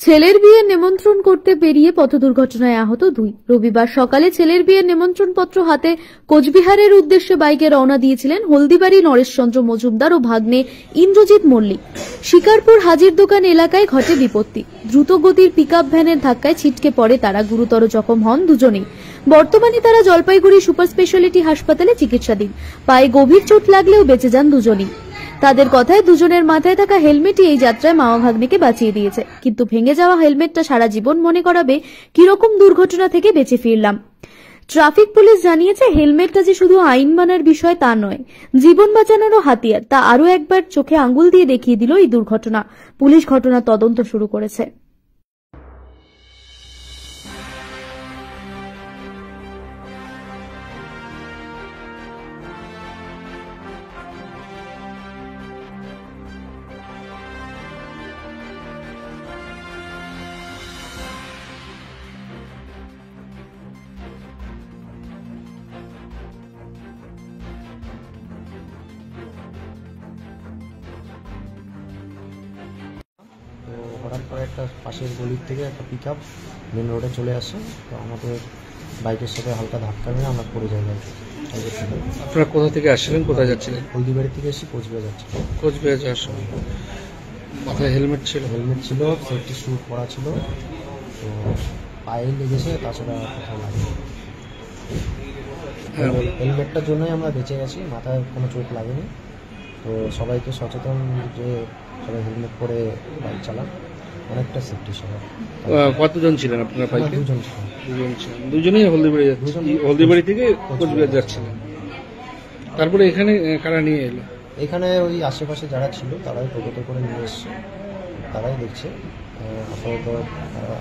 ছেলের বিয়ের নিমন্ত্রণ করতে বেরিয়ে পথ দুর্ঘটনায় আহত 2। রবিবার সকালে ছেলের বিয়ের নিমন্ত্রণপত্র হাতে কোচবিহারের উদ্দেশ্যে বাইকে রওনা দিয়েছিলেন হলদিবাড়ি নরেশচন্দ্র মজুমদার ও ভাগ্নে ইন্দ্রজিৎ মল্লিক। শিকারপুর হাজির দোকান এলাকায় ঘটে বিপত্তি। দ্রুত গতির পিকআপ ভ্যানের ধাক্কায় ছিটকে পড়ে তারা, গুরুতর জখম হন দুজনেই। বর্তমানে তারা জলপাইগুড়ি সুপার স্পেশালিটি হাসপাতালে চিকিৎসাধীন। পায়ে গভীর চোট লাগলেও বেঁচে যান দুজনেই। তাদের কথায় দুজনের মাথায় থাকা হেলমেটই এই যাত্রায় মামা ভাগ্নেকে বাঁচিয়ে দিয়েছে, কিন্তু ভেঙে যাওয়া হেলমেটটা সারা জীবন মনে করাবে কিরকম দুর্ঘটনা থেকে বেঁচে ফিরলাম। ট্রাফিক পুলিশ জানিয়েছে, হেলমেটটা যে শুধু আইন মানার বিষয় তা নয়, জীবন বাঁচানোরও হাতিয়ার। তা আরও একবার চোখে আঙ্গুল দিয়ে দেখিয়ে দিল এই দুর্ঘটনা। পুলিশ ঘটনার তদন্ত শুরু করেছে। হঠাৎ করে একটা পাশের গলির থেকে একটা পিকআপ মেন রোডে চলে আসে, তো আমাদের বাইকের সাথে হালকা ধাক্কা মেরে আমরা পড়ে যাই। আপনারা কোথা থেকে আসছিলেন, কোথায় যাচ্ছিলেন? হলদিবাড়ি থেকে এসে কোচবিহার যাচ্ছিলাম। কোচবিহার যাওয়ার সময় মাথায় হেলমেট ছিল? হেলমেট ছিল, সেফটি শ্যু পরা ছিল, তো পায়ে লেগেছে, তাছাড়া কোথাও লাগেনি। হেলমেটটার জন্যই আমরা বেঁচে গেছি, মাথায় কোনো চোট লাগেনি। তো সবাইকে সচেতন যে সবাই হেলমেট পরে বাইক চালান, অনেকটা সেফটি সবাই। কতজন ছিলেন আপনারা বাইকে? দুজন ছিলেন। দুজনেই হলদিবাড়ি থেকে কোচবিহার যাচ্ছিলেন। তারপরে এখানে কারা নিয়ে এলো? এখানে ওই আশেপাশে যারা ছিল তারাই টোটোতে করে নিয়ে এসছে, তারাই দেখছে। আপাতত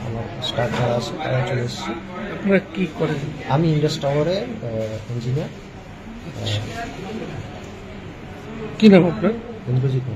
আমার স্টাফ যারা আছে তারা চলে এসছে। আপনারা কি করেন? আমি ইন্ডাস টাওয়ারে ইঞ্জিনিয়ার। কি নাম আপনার? ইন্দ্রজিৎ।